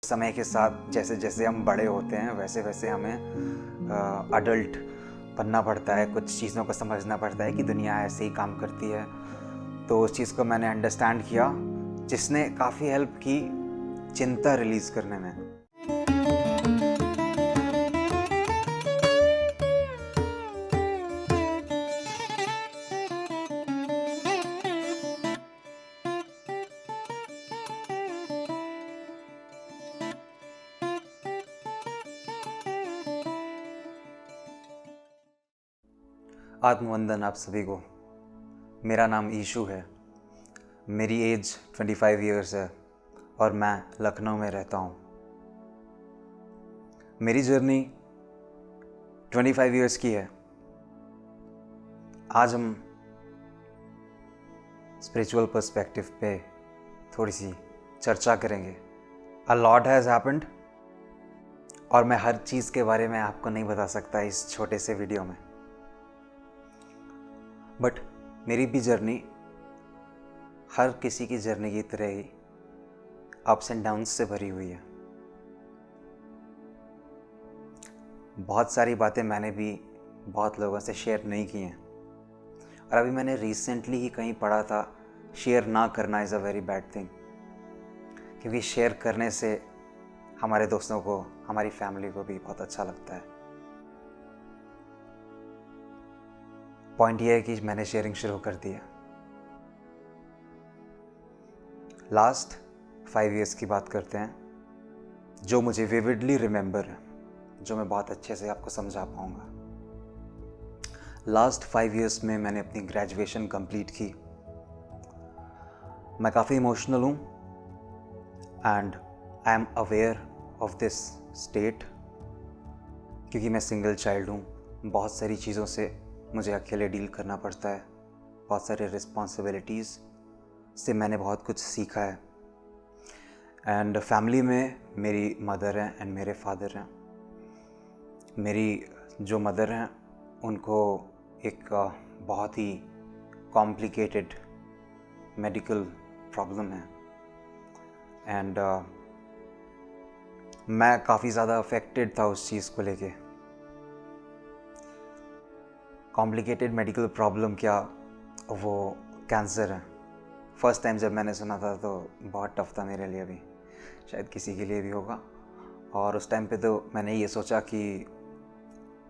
समय के साथ जैसे जैसे हम बड़े होते हैं वैसे वैसे हमें अडल्ट बनना पड़ता है, कुछ चीज़ों को समझना पड़ता है कि दुनिया ऐसे ही काम करती है। तो उस चीज़ को मैंने अंडरस्टैंड किया, जिसने काफ़ी हेल्प की चिंता रिलीज़ करने में। आत्मवंदन आप सभी को। मेरा नाम ईशु है। मेरी एज 25 इयर्स है और मैं लखनऊ में रहता हूँ। मेरी जर्नी 25 इयर्स की है। आज हम स्पिरिचुअल पर्सपेक्टिव पे थोड़ी सी चर्चा करेंगे। अ लॉट हैज़ हैपेंड और मैं हर चीज़ के बारे में आपको नहीं बता सकता इस छोटे से वीडियो में, बट मेरी भी जर्नी हर किसी की जर्नी की तरह ही अप्स एंड डाउन्स से भरी हुई है। बहुत सारी बातें मैंने भी बहुत लोगों से शेयर नहीं की हैं, और अभी मैंने रिसेंटली ही कहीं पढ़ा था, शेयर ना करना is a very bad thing, क्योंकि शेयर करने से हमारे दोस्तों को, हमारी फैमिली को भी बहुत अच्छा लगता है। पॉइंट ये है कि मैंने शेयरिंग शुरू कर दिया। लास्ट 5 इयर्स की बात करते हैं, जो मुझे विविडली रिमेंबर है, जो मैं बहुत अच्छे से आपको समझा पाऊंगा। लास्ट 5 इयर्स में मैंने अपनी ग्रेजुएशन कंप्लीट की। मैं काफ़ी इमोशनल हूँ and I am aware of this state, क्योंकि मैं सिंगल चाइल्ड हूँ। बहुत सारी चीज़ों से मुझे अकेले डील करना पड़ता है। बहुत सारे रिस्पॉन्सिबिलिटीज़ से मैंने बहुत कुछ सीखा है। एंड फैमिली में मेरी मदर हैं एंड मेरे फादर हैं। मेरी जो मदर हैं उनको एक बहुत ही कॉम्प्लिकेटेड मेडिकल प्रॉब्लम है, एंड मैं काफ़ी ज़्यादा अफेक्टेड था उस चीज़ को लेके। कॉम्प्लिकेटेड मेडिकल प्रॉब्लम क्या, वो कैंसर है। फर्स्ट टाइम जब मैंने सुना था तो बहुत टफ था मेरे लिए भी, शायद किसी के लिए भी होगा। और उस टाइम पे तो मैंने ये सोचा कि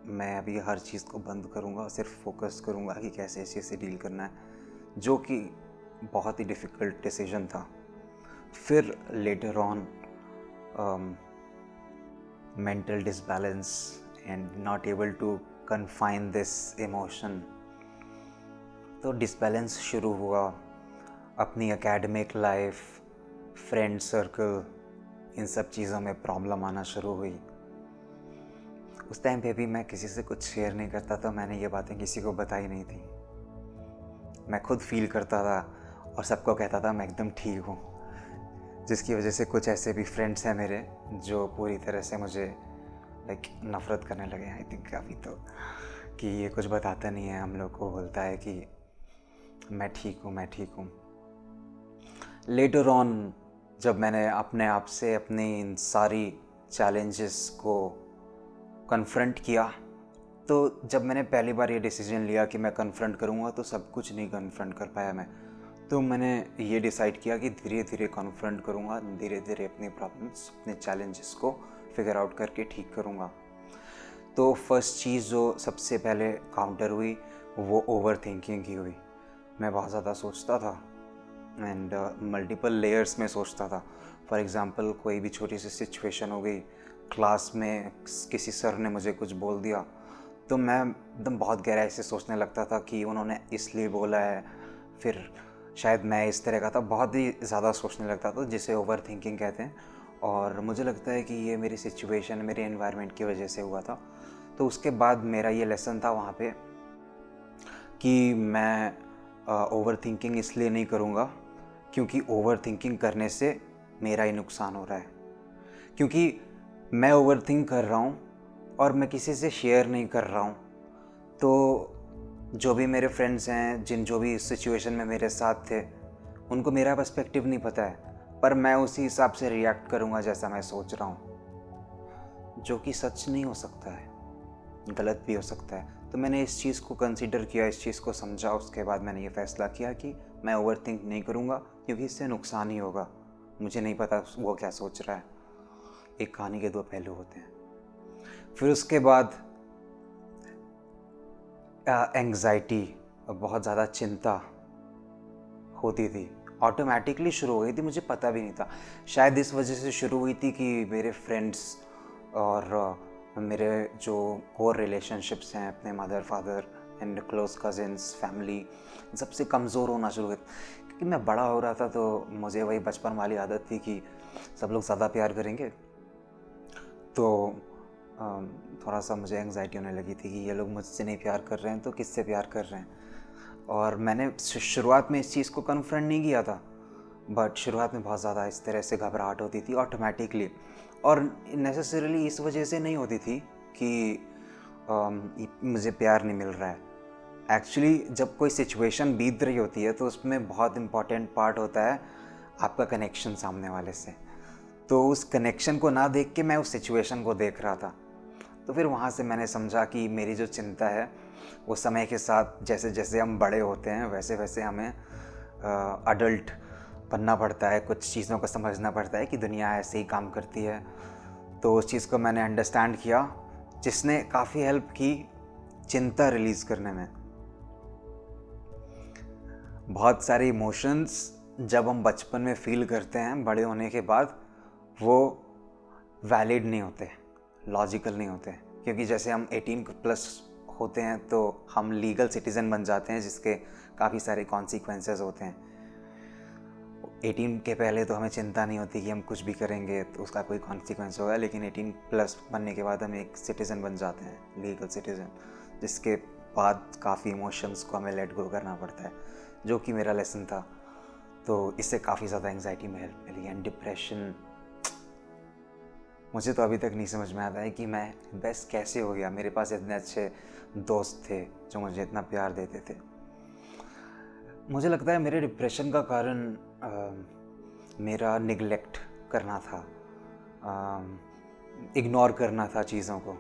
मैं अभी हर चीज़ को बंद करूँगा, सिर्फ फोकस करूँगा कि कैसे इस चीज़ से डील करना है, जो कि बहुत ही डिफ़िकल्ट डिसीजन था। फिर later on mental disbalance and not able to confine this emotion, तो डिसबैलेंस शुरू हुआ। अपनी एकेडमिक लाइफ, फ्रेंड सर्कल, इन सब चीज़ों में प्रॉब्लम आना शुरू हुई। उस टाइम पे भी मैं किसी से कुछ शेयर नहीं करता था, मैंने ये बातें किसी को बताई नहीं थी। मैं खुद फील करता था और सबको कहता था मैं एकदम ठीक हूँ, जिसकी वजह से कुछ ऐसे भी फ्रेंड्स हैं मेरे जो पूरी तरह से मुझे नफ़रत करने लगे। आई थिंक काफ़ी, तो कि ये कुछ बताता नहीं है, हम लोग को बोलता है कि मैं ठीक हूँ, मैं ठीक हूँ। लेटर ऑन जब मैंने अपने आप से अपनी इन सारी चैलेंजेस को कन्फ्रंट किया, तो जब मैंने पहली बार ये डिसीजन लिया कि मैं कन्फ्रंट करूँगा, तो सब कुछ नहीं कन्फ्रंट कर पाया मैं। तो मैंने ये डिसाइड किया कि धीरे धीरे कन्फ्रंट करूँगा, धीरे धीरे अपनी प्रॉब्लम्स, अपने चैलेंजेस को फिगर आउट करके ठीक करूँगा। तो फर्स्ट चीज़ जो सबसे पहले काउंटर हुई वो ओवर थिंकिंग की हुई। मैं बहुत ज़्यादा सोचता था एंड मल्टीपल लेयर्स में सोचता था। फॉर एग्ज़ाम्पल, कोई भी छोटी सी सिचुएशन हो गई, क्लास में किसी सर ने मुझे कुछ बोल दिया, तो मैं एकदम बहुत गहराई से सोचने लगता था कि उन्होंने इसलिए बोला है, फिर शायद मैं इस तरह का था। बहुत ही ज़्यादा सोचने लगता था, जिसे ओवर थिंकिंग कहते हैं। और मुझे लगता है कि ये मेरी सिचुएशन, मेरे एनवायरनमेंट की वजह से हुआ था। तो उसके बाद मेरा ये लेसन था वहाँ पे कि मैं ओवर थिंकिंग इसलिए नहीं करूँगा क्योंकि ओवर थिंकिंग करने से मेरा ही नुकसान हो रहा है। क्योंकि मैं ओवर थिंक कर रहा हूँ और मैं किसी से शेयर नहीं कर रहा हूँ, तो जो भी मेरे फ्रेंड्स हैं, जो भी इस सिचुएशन में मेरे साथ थे, उनको मेरा पर्सपेक्टिव नहीं पता है। पर मैं उसी हिसाब से रिएक्ट करूँगा जैसा मैं सोच रहा हूँ, जो कि सच नहीं हो सकता है, गलत भी हो सकता है। तो मैंने इस चीज़ को कंसीडर किया, इस चीज़ को समझा, उसके बाद मैंने ये फ़ैसला किया कि मैं ओवरथिंक नहीं करूँगा, क्योंकि इससे नुकसान ही होगा। मुझे नहीं पता वो क्या सोच रहा है। एक कहानी के दो पहलू होते हैं। फिर उसके बाद एंग्जाइटी, बहुत ज़्यादा चिंता होती थी, ऑटोमेटिकली शुरू हो गई थी, मुझे पता भी नहीं था। शायद इस वजह से शुरू हुई थी कि मेरे फ्रेंड्स और मेरे जो कोर रिलेशनशिप्स हैं अपने mother father and close cousins family, सबसे कमज़ोर होना शुरू हुए। क्योंकि मैं बड़ा हो रहा था तो मुझे वही बचपन वाली आदत थी कि सब लोग ज़्यादा प्यार करेंगे, तो थोड़ा सा मुझे एंग्जाइटी होने लगी थी कि ये लोग मुझसे नहीं प्यार कर रहे हैं तो किससे प्यार कर रहे हैं। और मैंने शुरुआत में इस चीज़ को कन्फ्रंट नहीं किया था, बट शुरुआत में बहुत ज़्यादा इस तरह से घबराहट होती थी ऑटोमेटिकली, और नेसेसरीली इस वजह से नहीं होती थी कि मुझे प्यार नहीं मिल रहा है। एक्चुअली जब कोई सिचुएशन बीत रही होती है तो उसमें बहुत इम्पॉर्टेंट पार्ट होता है आपका कनेक्शन सामने वाले से। तो उस कनेक्शन को ना देख के मैं उस सिचुएशन को देख रहा था। तो फिर वहाँ से मैंने समझा कि मेरी जो चिंता है वो समय के साथ जैसे जैसे हम बड़े होते हैं वैसे वैसे हमें अडल्ट बनना पड़ता है, कुछ चीज़ों को समझना पड़ता है कि दुनिया ऐसे ही काम करती है। तो उस चीज़ को मैंने अंडरस्टैंड किया, जिसने काफ़ी हेल्प की चिंता रिलीज़ करने में। बहुत सारे इमोशंस जब हम बचपन में फील करते हैं, बड़े होने के बाद वो वैलिड नहीं होते, लॉजिकल नहीं होते। क्योंकि जैसे हम 18+ होते हैं तो हम लीगल सिटीज़न बन जाते हैं, जिसके काफ़ी सारे कॉन्सिक्वेंसेस होते हैं। 18 के पहले तो हमें चिंता नहीं होती कि हम कुछ भी करेंगे तो उसका कोई कॉन्सिक्वेंस होगा, लेकिन 18+ बनने के बाद हम एक सिटीज़न बन जाते हैं, लीगल सिटीज़न, जिसके बाद काफ़ी इमोशंस को हमें लेट गो करना पड़ता है, जो कि मेरा लेसन था। तो इससे काफ़ी ज़्यादा एंग्जाइटी में हेल्प मिली। एंड डिप्रेशन, मुझे तो अभी तक नहीं समझ में आता है कि मैं बेस्ट कैसे हो गया। मेरे पास इतने अच्छे दोस्त थे जो मुझे इतना प्यार देते थे। मुझे लगता है मेरे डिप्रेशन का कारण मेरा निगलेक्ट करना था, इग्नोर करना था चीज़ों को।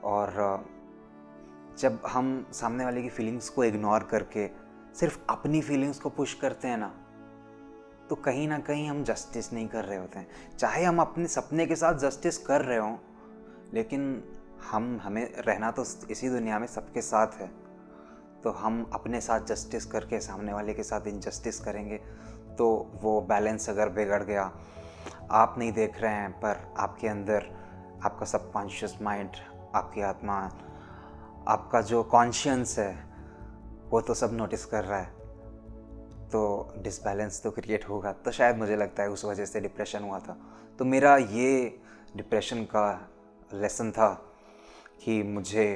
और जब हम सामने वाले की फीलिंग्स को इग्नोर करके सिर्फ अपनी फीलिंग्स को पुश करते हैं ना, तो कहीं ना कहीं हम जस्टिस नहीं कर रहे होते हैं। चाहे हम अपने सपने के साथ जस्टिस कर रहे हों, लेकिन हमें रहना तो इसी दुनिया में सबके साथ है। तो हम अपने साथ जस्टिस करके सामने वाले के साथ इनजस्टिस करेंगे तो वो बैलेंस अगर बिगड़ गया, आप नहीं देख रहे हैं पर आपके अंदर आपका सबकॉन्शियस माइंड, आपकी आत्मा, आपका जो कॉन्शियंस है वो तो सब नोटिस कर रहा है, तो डिसबैलेंस तो क्रिएट होगा। तो शायद मुझे लगता है उस वजह से डिप्रेशन हुआ था। तो मेरा ये डिप्रेशन का लेसन था कि मुझे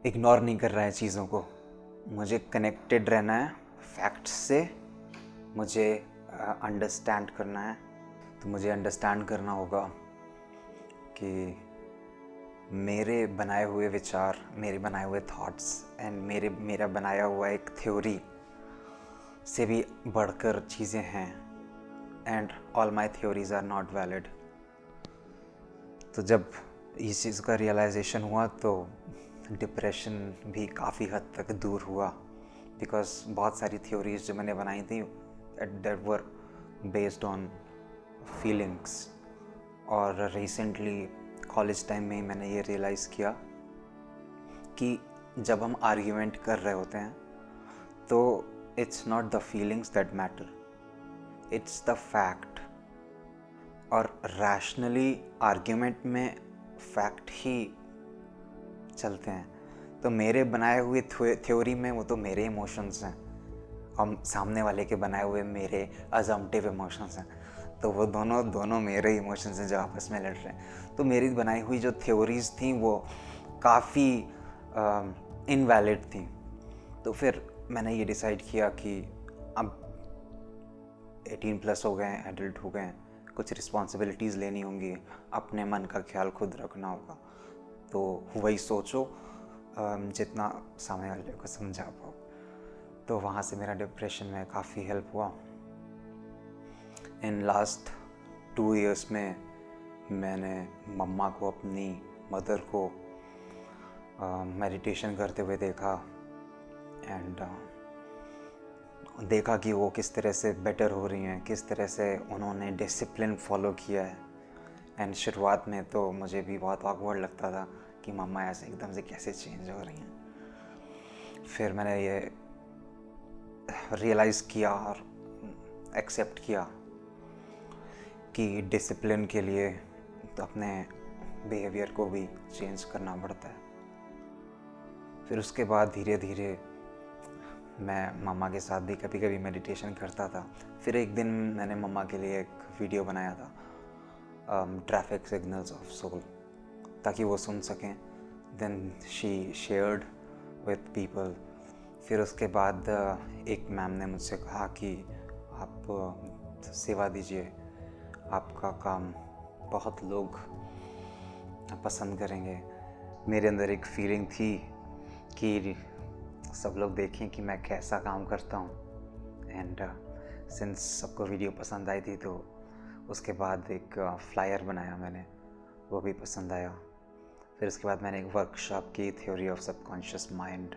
इग्नोर नहीं कर रहा है चीज़ों को, मुझे कनेक्टेड रहना है फैक्ट्स से, मुझे अंडरस्टैंड करना है। तो मुझे अंडरस्टैंड करना होगा कि मेरे बनाए हुए विचार, मेरे बनाए हुए थॉट्स एंड मेरा बनाया हुआ एक थ्योरी से भी बढ़कर चीज़ें हैं, and all my theories are not valid. तो जब इस चीज़ का रियलाइजेशन हुआ तो डिप्रेशन भी काफ़ी हद तक दूर हुआ, बिकॉज बहुत सारी थ्योरीज जो मैंने बनाई थी that were based on feelings. और रिसेंटली कॉलेज टाइम में मैंने ये रियलाइज़ किया कि जब हम आर्ग्यूमेंट कर रहे होते हैं तो it's not the feelings that matter, it's the fact. और रैशनली आर्ग्यूमेंट में फैक्ट ही चलते हैं। तो मेरे बनाए हुए थ्योरी में वो तो मेरे इमोशंस हैं, हम सामने वाले के बनाए हुए मेरे अजम्पटिव इमोशंस हैं। तो वो दोनों मेरे इमोशंस हैं जो आपस में लड़ रहे हैं। तो मेरी बनाई हुई जो थ्योरीज थी वो काफ़ी इनवैलिड थी। तो फिर मैंने ये डिसाइड किया कि अब 18+ हो गए हैं, एडल्ट हो गए हैं, कुछ रिस्पॉन्सिबिलिटीज़ लेनी होंगी, अपने मन का ख्याल खुद रखना होगा। तो वही सोचो जितना सामने वाले को समझा पाओ। तो वहाँ से मेरा डिप्रेशन में काफ़ी हेल्प हुआ। इन लास्ट 2 इयर्स में मैंने मम्मा को, अपनी मदर को मेडिटेशन करते हुए देखा एंड देखा कि वो किस तरह से बेटर हो रही हैं, किस तरह से उन्होंने डिसिप्लिन फॉलो किया है। एंड शुरुआत में तो मुझे भी बहुत ऑकवर्ड लगता था कि मम्मा ऐसे एकदम से कैसे चेंज हो रही हैं। फिर मैंने ये रियलाइज़ किया और एक्सेप्ट किया कि डिसिप्लिन के लिए तो अपने बिहेवियर को भी चेंज करना पड़ता है। फिर उसके बाद धीरे धीरे मैं मम्मा के साथ भी कभी कभी मेडिटेशन करता था। फिर एक दिन मैंने मम्मा के लिए एक वीडियो बनाया था, ट्रैफिक सिग्नल्स ऑफ सोल, ताकि वो सुन सकें। Then she shared with people. फिर उसके बाद एक मैम ने मुझसे कहा कि आप सेवा दीजिए, आपका काम बहुत लोग पसंद करेंगे। मेरे अंदर एक फीलिंग थी कि सब लोग देखें कि मैं कैसा काम करता हूँ। एंड सिंस सबको वीडियो पसंद आई थी तो उसके बाद एक फ्लायर बनाया मैंने, वो भी पसंद आया। फिर उसके बाद मैंने एक वर्कशॉप की, थ्योरी ऑफ सबकॉन्शियस माइंड।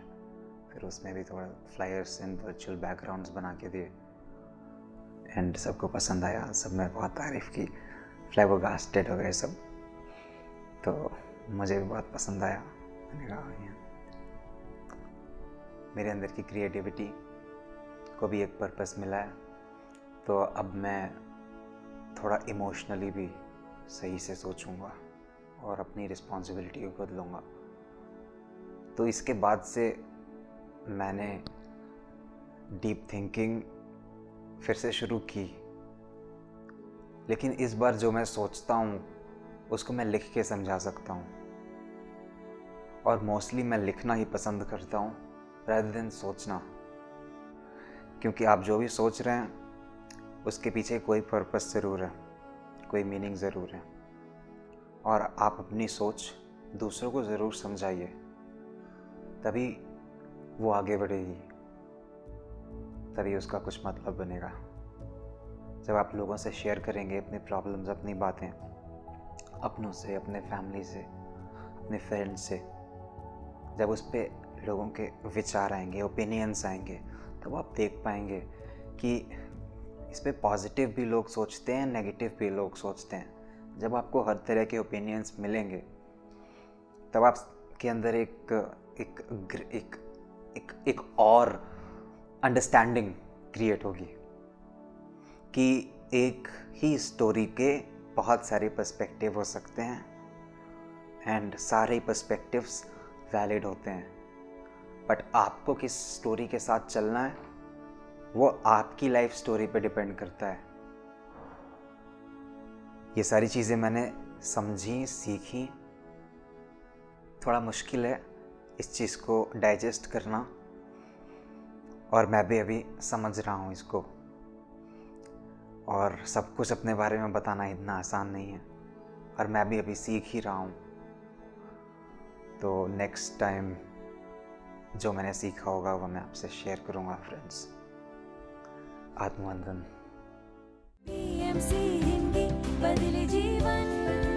फिर उसमें भी थोड़ा फ्लायर्स एंड वर्चुअल बैकग्राउंड्स बना के दिए एंड सबको पसंद आया। सब ने बहुत तारीफ़ की, फ्लैबरगास्टेड हो गए सब। तो मुझे भी बहुत पसंद आया। मैंने कहा मेरे अंदर की क्रिएटिविटी को भी एक पर्पस मिला है, तो अब मैं थोड़ा इमोशनली भी सही से सोचूंगा और अपनी रिस्पॉन्सिबिलिटी को बदलूंगा। तो इसके बाद से मैंने डीप थिंकिंग फिर से शुरू की, लेकिन इस बार जो मैं सोचता हूँ उसको मैं लिख के समझा सकता हूँ। और मोस्टली मैं लिखना ही पसंद करता हूँ rather than सोचना, क्योंकि आप जो भी सोच रहे हैं उसके पीछे कोई पर्पस ज़रूर है, कोई मीनिंग ज़रूर है। और आप अपनी सोच दूसरों को ज़रूर समझाइए, तभी वो आगे बढ़ेगी, तभी उसका कुछ मतलब बनेगा। जब आप लोगों से शेयर करेंगे अपनी प्रॉब्लम्स, अपनी बातें, अपनों से, अपने फैमिली से, अपने फ्रेंड्स से, जब उस पर लोगों के विचार आएंगे, ओपिनियंस आएंगे, तब आप देख पाएंगे कि इस पे पॉजिटिव भी लोग सोचते हैं, नेगेटिव भी लोग सोचते हैं। जब आपको हर तरह के ओपिनियंस मिलेंगे तब आपके अंदर एक और अंडरस्टैंडिंग क्रिएट होगी कि एक ही स्टोरी के बहुत सारे पर्सपेक्टिव हो सकते हैं एंड सारे पर्सपेक्टिव्स वैलिड होते हैं। बट आपको किस स्टोरी के साथ चलना है वो आपकी लाइफ स्टोरी पे डिपेंड करता है। ये सारी चीज़ें मैंने समझी, सीखी। थोड़ा मुश्किल है इस चीज़ को डाइजेस्ट करना, और मैं भी अभी समझ रहा हूँ इसको। और सब कुछ अपने बारे में बताना इतना आसान नहीं है, और मैं भी अभी सीख ही रहा हूँ। तो नेक्स्ट टाइम जो मैंने सीखा होगा वो मैं आपसे शेयर करूँगा फ्रेंड्स। आत्मवंदन। BMC हिंदी बदले जीवन।